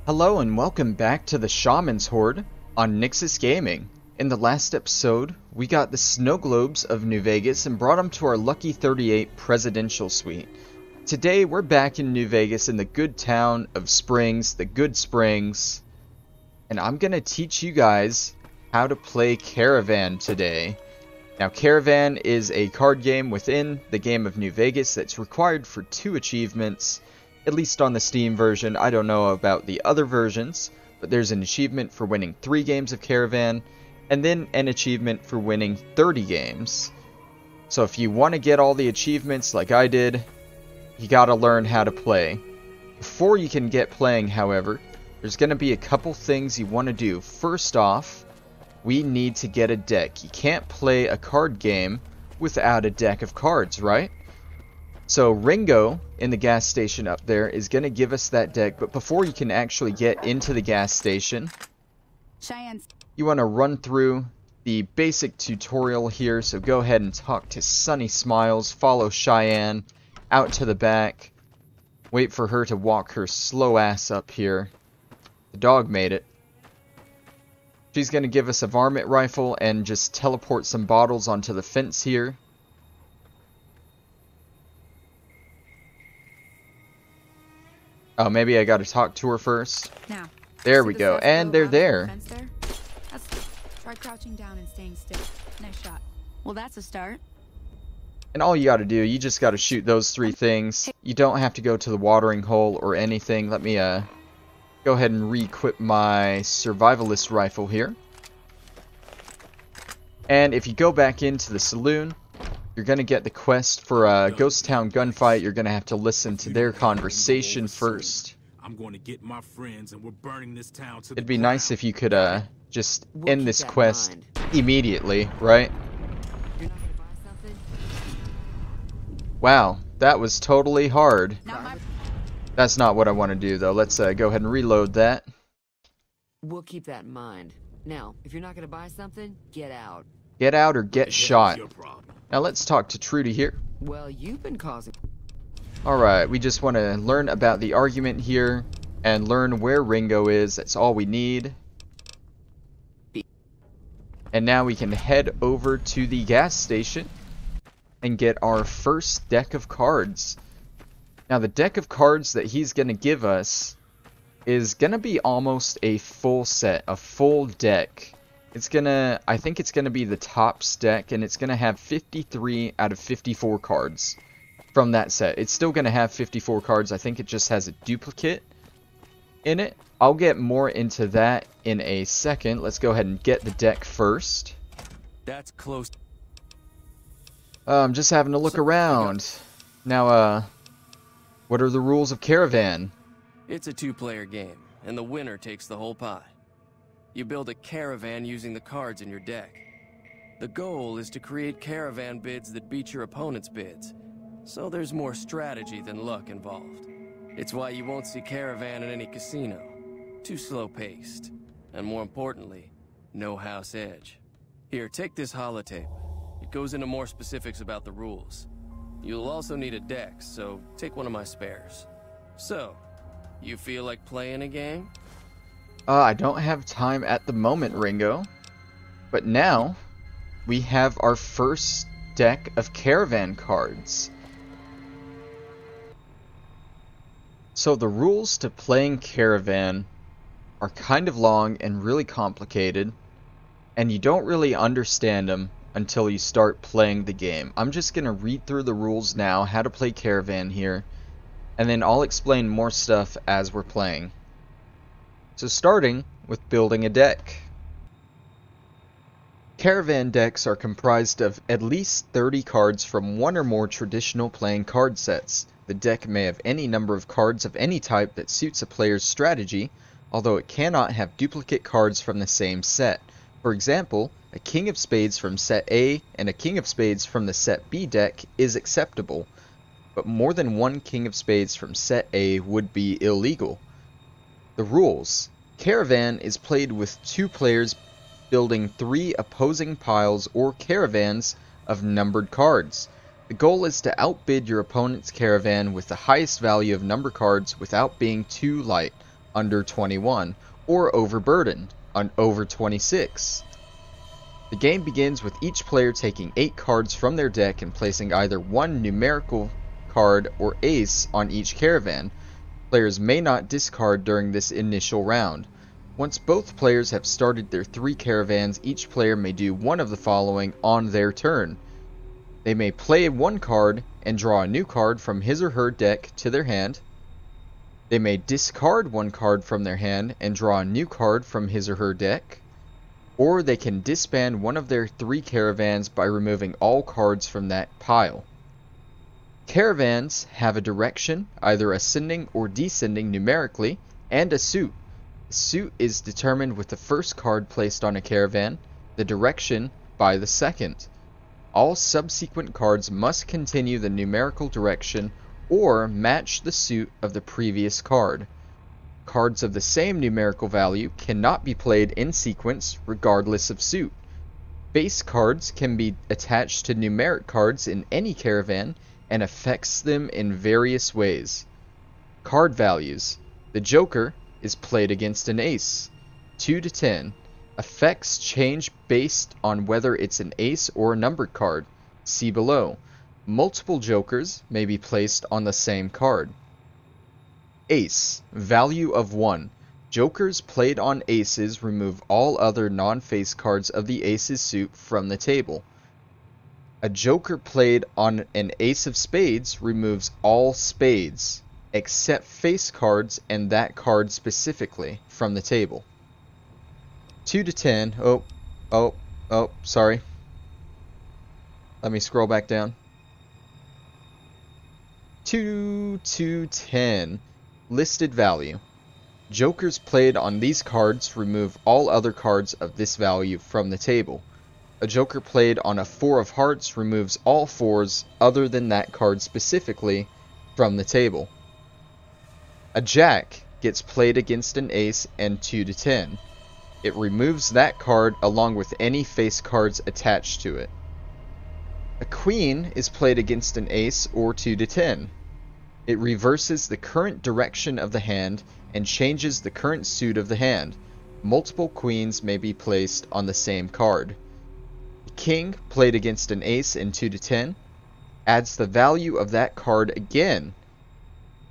Hello and welcome back to the Shaman's Horde on Nyxus Gaming. In the last episode, we got the snow globes of New Vegas and brought them to our Lucky 38 presidential suite. Today, we're back in New Vegas in the good town of Springs, the Good Springs, and I'm going to teach you guys how to play Caravan today. Now, Caravan is a card game within the game of New Vegas that's required for 2 achievements. At least on the Steam version. I don't know about the other versions, but there's an achievement for winning 3 games of Caravan, and then an achievement for winning 30 games. So if you want to get all the achievements like I did, you gotta learn how to play. Before you can get playing, however, there's gonna be a couple things you want to do. First off, we need to get a deck. You can't play a card game without a deck of cards, right? So Ringo in the gas station up there is going to give us that deck, but before you can actually get into the gas station, you want to run through the basic tutorial here. So go ahead and talk to Sunny Smiles, follow Cheyenne out to the back, wait for her to walk her slow ass up here. The dog made it. She's going to give us a varmint rifle and just teleport some bottles onto the fence here. Oh, maybe I gotta talk to her first. Now, there we go, and they're there. Try crouching down and staying still. Nice shot. Well, that's a start. And all you gotta do, you just gotta shoot those 3 things. You don't have to go to the watering hole or anything. Let me go ahead and re-equip my survivalist rifle here. And if you go back into the saloon, you're going to get the quest for a Ghost Town gunfight. You're going to have to listen to their conversation first. I'm going to get my friends and we're burning this town to the It'd be ground. nice if you could just end this quest immediately, right? You're not gonna buy something? Wow, that was totally hard. Not my... That's not what I want to do, though. Let's go ahead and reload that. We'll keep that in mind. Now, if you're not gonna buy something, get out. Get out or get shot. Your problem. Now let's talk to Trudy here. Well, you've been causing... Alright, we just want to learn about the argument here and learn where Ringo is. That's all we need. And now we can head over to the gas station and get our first deck of cards. Now the deck of cards that he's going to give us is going to be almost a full set, a full deck. I think it's gonna be the Tops deck, and it's gonna have 53 out of 54 cards from that set. It's still gonna have 54 cards. I think it just has a duplicate in it. I'll get more into that in a second. Let's go ahead and get the deck first. That's close. I'm just having a look around. Now, what are the rules of Caravan? It's a 2-player game, and the winner takes the whole pie. You build a caravan using the cards in your deck. The goal is to create caravan bids that beat your opponent's bids, so there's more strategy than luck involved. It's why you won't see caravan in any casino. Too slow-paced, and more importantly, no house edge. Here, take this holotape. It goes into more specifics about the rules. You'll also need a deck, so take one of my spares. So, you feel like playing a game? I don't have time at the moment, Ringo. But now, we have our first deck of Caravan cards. So the rules to playing Caravan are kind of long and really complicated, and you don't really understand them until you start playing the game. I'm just going to read through the rules now, how to play Caravan here, and then I'll explain more stuff as we're playing. So starting with building a deck. Caravan decks are comprised of at least 30 cards from one or more traditional playing card sets. The deck may have any number of cards of any type that suits a player's strategy, although it cannot have duplicate cards from the same set. For example, a King of Spades from set A and a King of Spades from the set B deck is acceptable, but more than one King of Spades from set A would be illegal. The rules. Caravan is played with 2 players building 3 opposing piles or caravans of numbered cards. The goal is to outbid your opponent's caravan with the highest value of number cards without being too light. under 21, or overburdened, over 26. The game begins with each player taking 8 cards from their deck and placing either one numerical card or ace on each caravan. Players may not discard during this initial round. Once both players have started their 3 caravans, each player may do one of the following on their turn. They may play 1 card and draw a new card from his or her deck to their hand. They may discard 1 card from their hand and draw a new card from his or her deck. Or they can disband one of their 3 caravans by removing all cards from that pile. Caravans have a direction, either ascending or descending numerically, and a suit. The suit is determined with the first card placed on a caravan, the direction by the second. All subsequent cards must continue the numerical direction or match the suit of the previous card. Cards of the same numerical value cannot be played in sequence regardless of suit. Base cards can be attached to numeric cards in any caravan and affects them in various ways. Card values. The Joker is played against an ace. 2 to 10. Effects change based on whether it's an ace or a numbered card. See below. Multiple Jokers may be placed on the same card. Ace. Value of 1. Jokers played on aces remove all other non-face cards of the ace's suit from the table. A Joker played on an ace of spades removes all spades, except face cards and that card specifically, from the table. 2 to 10. Sorry. Let me scroll back down. 2 to 10. Listed value. Jokers played on these cards remove all other cards of this value from the table. A Joker played on a 4 of hearts removes all 4s other than that card specifically from the table. A Jack gets played against an ace and 2 to 10. It removes that card along with any face cards attached to it. A Queen is played against an ace or 2 to 10. It reverses the current direction of the hand and changes the current suit of the hand. Multiple queens may be placed on the same card. A King played against an ace and 2 to 10 adds the value of that card again.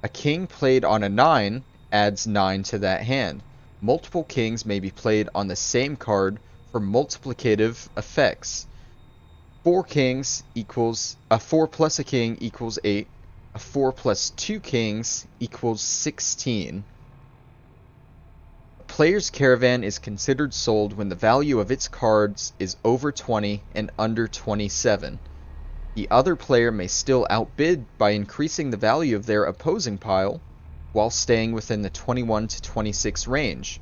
A King played on a 9 adds 9 to that hand. Multiple kings may be played on the same card for multiplicative effects. 4 kings equals a 4 plus a king equals 8. A 4 plus 2 kings equals 16. A player's caravan is considered sold when the value of its cards is over 20 and under 27. The other player may still outbid by increasing the value of their opposing pile while staying within the 21 to 26 range.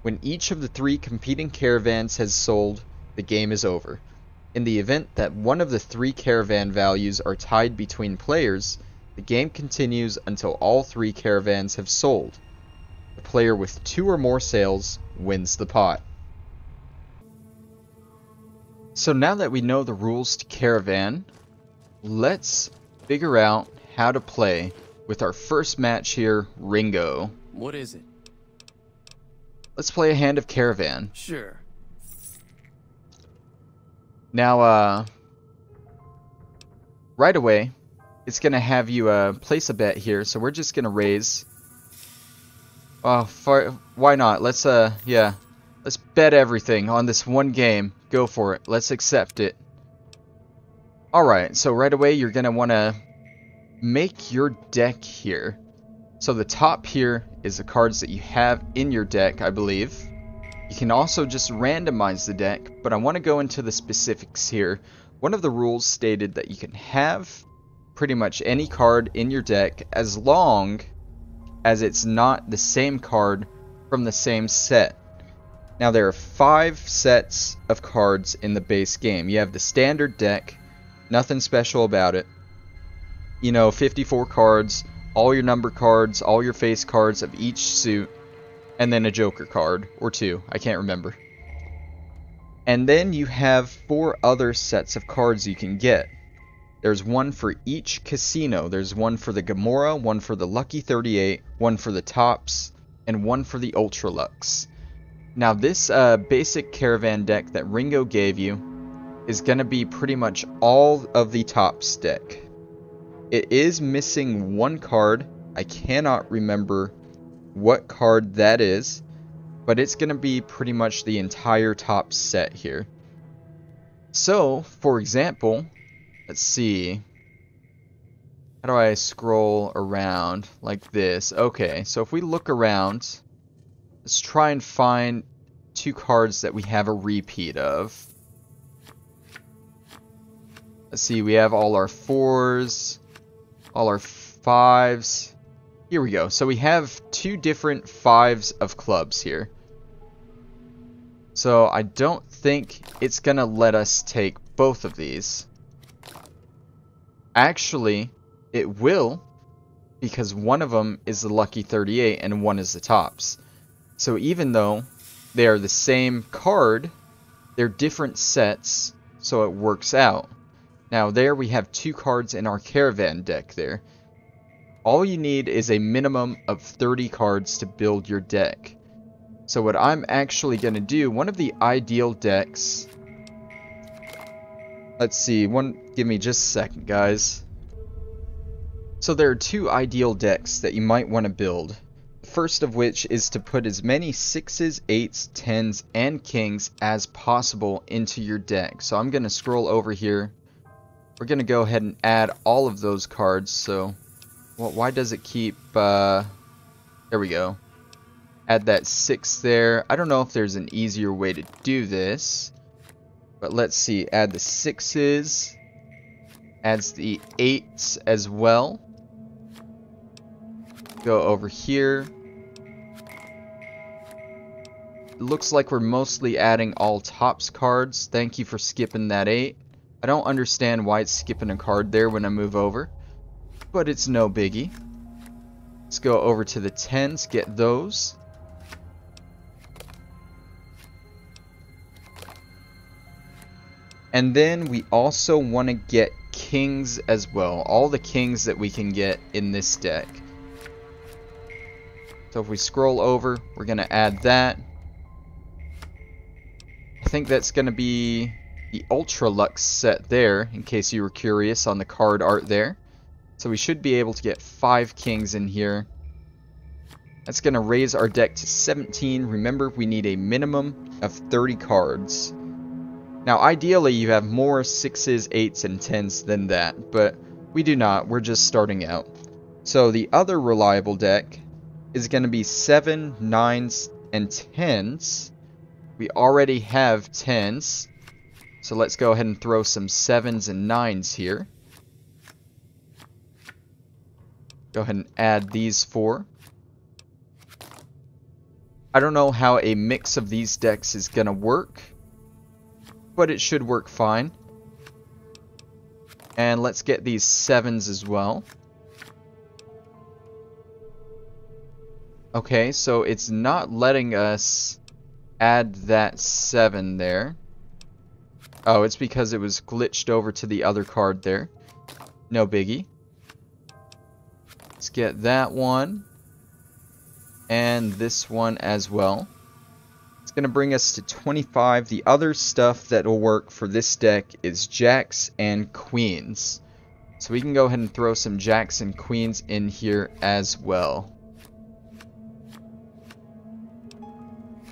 When each of the 3 competing caravans has sold, the game is over. In the event that one of the 3 caravan values are tied between players, the game continues until all 3 caravans have sold. The player with 2 or more sales wins the pot. So now that we know the rules to Caravan, let's figure out how to play with our first match here, Ringo. What is it? Let's play a hand of Caravan. Sure. Now, right away, it's going to have you place a bet here, so we're just going to raise. Why not? Let's bet everything on this one game. Go for it. Let's accept it. Alright, so right away you're going to want to make your deck here. So the top here is the cards that you have in your deck, I believe. You can also just randomize the deck, but I want to go into the specifics here. One of the rules stated that you can have pretty much any card in your deck as long as it's not the same card from the same set. Now there are 5 sets of cards in the base game. You have the standard deck, nothing special about it. 54 cards, all your number cards, all your face cards of each suit, and then a Joker card, or 2, I can't remember. And then you have 4 other sets of cards you can get. There's one for each casino. There's one for the Gamora, one for the Lucky 38, one for the Tops, and and 1 for the Ultra Lux. Now this basic Caravan deck that Ringo gave you is going to be pretty much all of the Topps deck. It is missing 1 card. I cannot remember what card that is, but it's going to be pretty much the entire Topps set here. So, for example, let's see. How do I scroll around like this? Okay, so if we look around, let's try and find 2 cards that we have a repeat of. Let's see, we have all our 4s, all our 5s. Here we go. So we have 2 different 5s of clubs here. So I don't think it's going to let us take both of these. Actually, it will, because one of them is the Lucky 38 and one is the Topps. So even though they are the same card, they're different sets, so it works out. Now there we have 2 cards in our Caravan deck there. All you need is a minimum of 30 cards to build your deck. So what I'm actually going to do, one of the ideal decks... Let's see, give me just a second, guys. So there are 2 ideal decks that you might want to build. The first of which is to put as many 6s, 8s, 10s, and kings as possible into your deck. So I'm going to scroll over here. We're going to go ahead and add all of those cards. So, well, why does it keep... there we go. Add that 6 there. I don't know if there's an easier way to do this. But let's see. Add the 6s. Adds the 8s as well. Go over here. It looks like we're mostly adding all Topps cards. Thank you for skipping that 8. I don't understand why it's skipping a card there when I move over. But it's no biggie. Let's go over to the 10s. Get those. And then we also want to get kings as well. All the kings that we can get in this deck. So if we scroll over, we're going to add that. I think that's going to be the Ultra Lux set there, in case you were curious on the card art there. So we should be able to get 5 kings in here. That's going to raise our deck to 17. Remember, we need a minimum of 30 cards. Now, ideally, you have more 6s, 8s, and 10s than that, but we do not. We're just starting out. So the other reliable deck is going to be 7, 9s, and 10s. We already have 10s, so let's go ahead and throw some 7s and 9s here. Go ahead and add these 4. I don't know how a mix of these decks is going to work, but it should work fine. And let's get these 7s as well. Okay, so it's not letting us add that 7 there. Oh, it's because it was glitched over to the other card there. No biggie. Let's get that one. And this one as well. It's going to bring us to 25. The other stuff that will work for this deck is jacks and queens. So we can go ahead and throw some jacks and queens in here as well.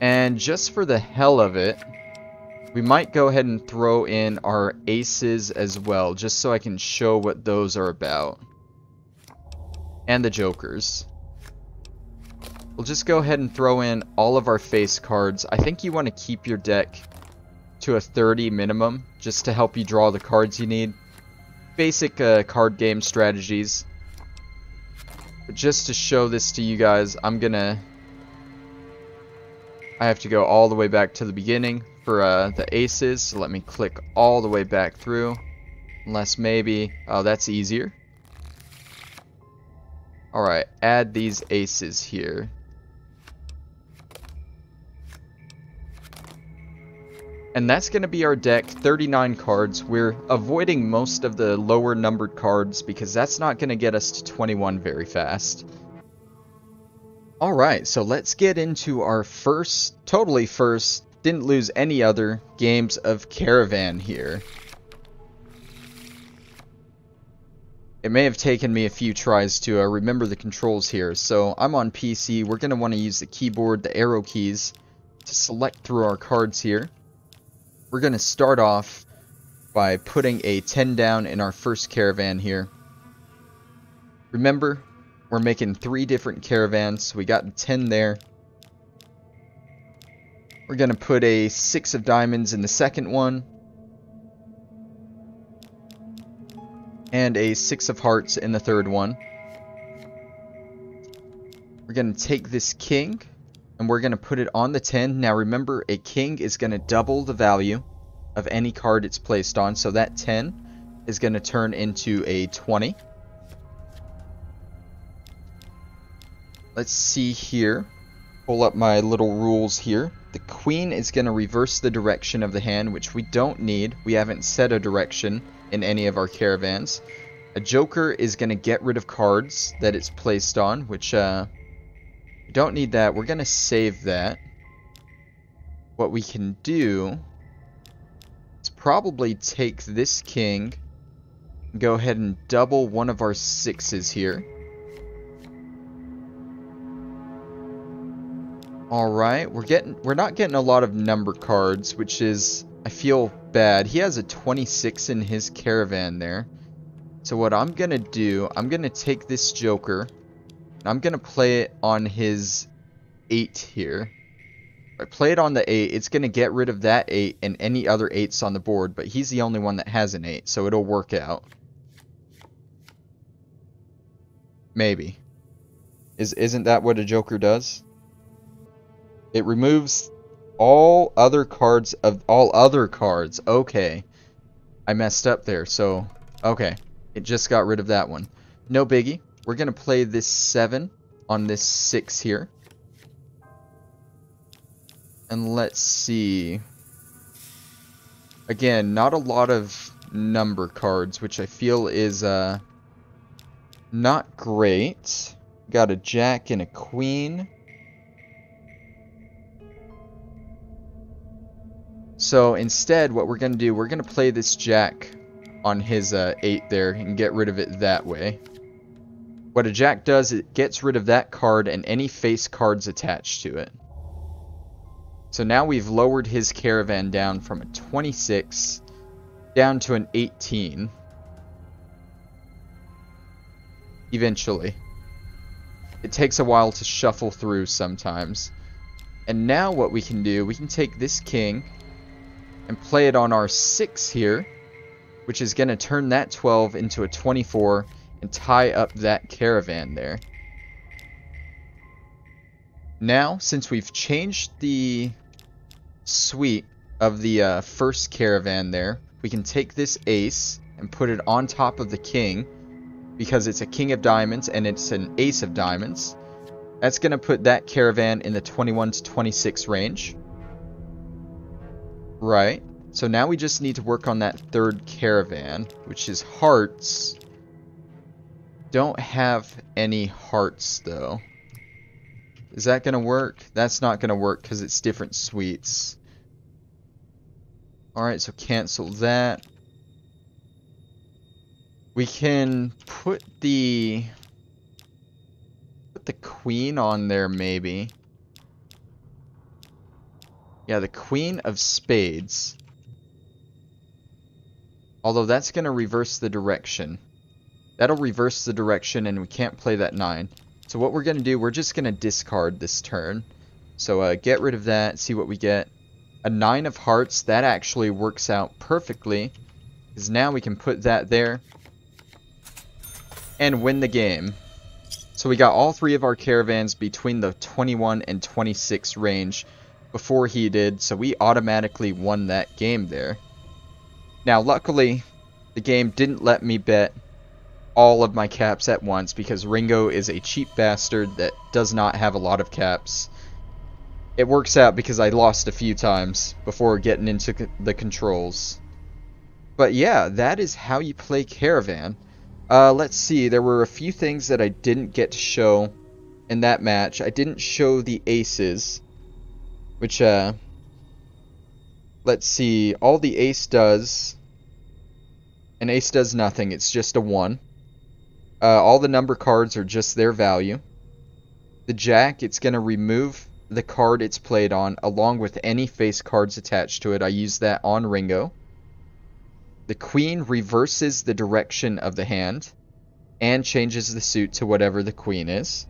And just for the hell of it, we might go ahead and throw in our aces as well, just so I can show what those are about. And the jokers. We'll just go ahead and throw in all of our face cards. I think you want to keep your deck to a 30 minimum, just to help you draw the cards you need. Basic card game strategies. But just to show this to you guys, I have to go all the way back to the beginning for the aces. So let me click all the way back through. Unless maybe... Oh, that's easier. Alright, add these aces here. And that's going to be our deck, 39 cards. We're avoiding most of the lower numbered cards because that's not going to get us to 21 very fast. Alright, so let's get into our totally first, didn't lose any other games of Caravan here. It may have taken me a few tries to remember the controls here. So I'm on PC. We're going to want to use the keyboard, the arrow keys, to select through our cards here. We're going to start off by putting a 10 down in our first caravan here. Remember, we're making 3 different caravans, so we got the 10 there. We're going to put a 6 of diamonds in the second one. And a 6 of hearts in the third one. We're going to take this king, and we're going to put it on the 10. Now remember, a king is going to double the value of any card it's placed on. So that 10 is going to turn into a 20. Let's see here. Pull up my little rules here. The queen is going to reverse the direction of the hand, which we don't need. We haven't set a direction in any of our caravans. A joker is going to get rid of cards that it's placed on, which we don't need that. We're going to save that. What we can do is probably take this king and go ahead and double one of our 6s here. Alright, we're not getting a lot of number cards, which is, I feel bad. He has a 26 in his caravan there. So what I'm going to do, I'm going to take this joker, and I'm going to play it on his 8 here. If I play it on the 8, it's going to get rid of that 8 and any other 8s on the board, but he's the only one that has an 8, so it'll work out. Maybe. Isn't that what a joker does? It removes all other cards of all other cards. Okay. I messed up there, so okay. It just got rid of that one. No biggie. We're going to play this 7 on this 6 here. And let's see. Again, not a lot of number cards, which I feel is not great. Got a jack and a queen. So instead, what we're going to do, we're going to play this jack on his 8 there and get rid of it that way. What a jack does, it gets rid of that card and any face cards attached to it. So now we've lowered his caravan down from a 26 down to an 18. Eventually. It takes a while to shuffle through sometimes. And now what we can do, we can take this king and play it on our 6 here, which is going to turn that 12 into a 24 and tie up that caravan there. Now, since we've changed the suite of the first caravan there, we can take this ace and put it on top of the king, because it's a king of diamonds and it's an ace of diamonds. That's going to put that caravan in the 21 to 26 range. Right, so now we just need to work on that third caravan, which is hearts. Don't have any hearts though. Is that going to work? That's not going to work because it's different suites. Alright, so cancel that. We can put the queen on there maybe. Yeah, the queen of spades. Although that's going to reverse the direction. That'll reverse the direction and we can't play that 9. So what we're going to do, we're just going to discard this turn. So get rid of that, see what we get. A 9 of hearts, that actually works out perfectly. Because now we can put that there. And win the game. So we got all 3 of our caravans between the 21 and 26 range before he did, so we automatically won that game there. Now luckily, the game didn't let me bet all of my caps at once because Ringo is a cheap bastard that does not have a lot of caps. It works out because I lost a few times before getting into the controls. But yeah, that is how you play Caravan. Let's see, there were a few things that I didn't get to show in that match. I didn't show the aces, which, let's see, all the ace does, an ace does nothing, it's just a 1. All the number cards are just their value. The jack, it's going to remove the card it's played on, along with any face cards attached to it. I use that on Ringo. The queen reverses the direction of the hand, and changes the suit to whatever the queen is.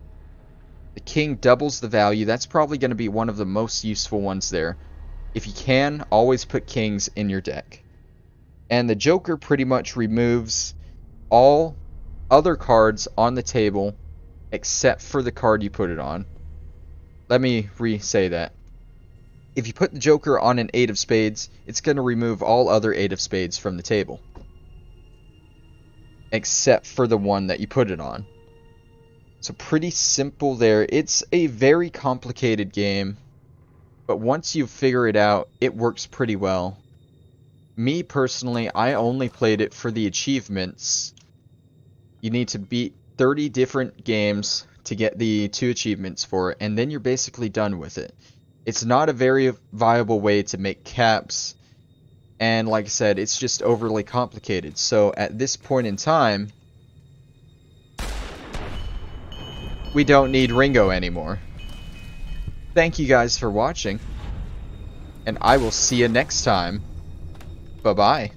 The king doubles the value. That's probably going to be one of the most useful ones there. If you can, always put kings in your deck. And the joker pretty much removes all other cards on the table except for the card you put it on. Let me re-say that. If you put the joker on an 8 of spades, it's going to remove all other 8 of spades from the table, except for the one that you put it on. So pretty simple there. It's a very complicated game, but once you figure it out, it works pretty well. Me personally, I only played it for the achievements. You need to beat 30 different games to get the 2 achievements for it, and then you're basically done with it. It's not a very viable way to make caps, and like I said, it's just overly complicated. So at this point in time, we don't need Ringo anymore. Thank you guys for watching, and I will see you next time. Bye-bye.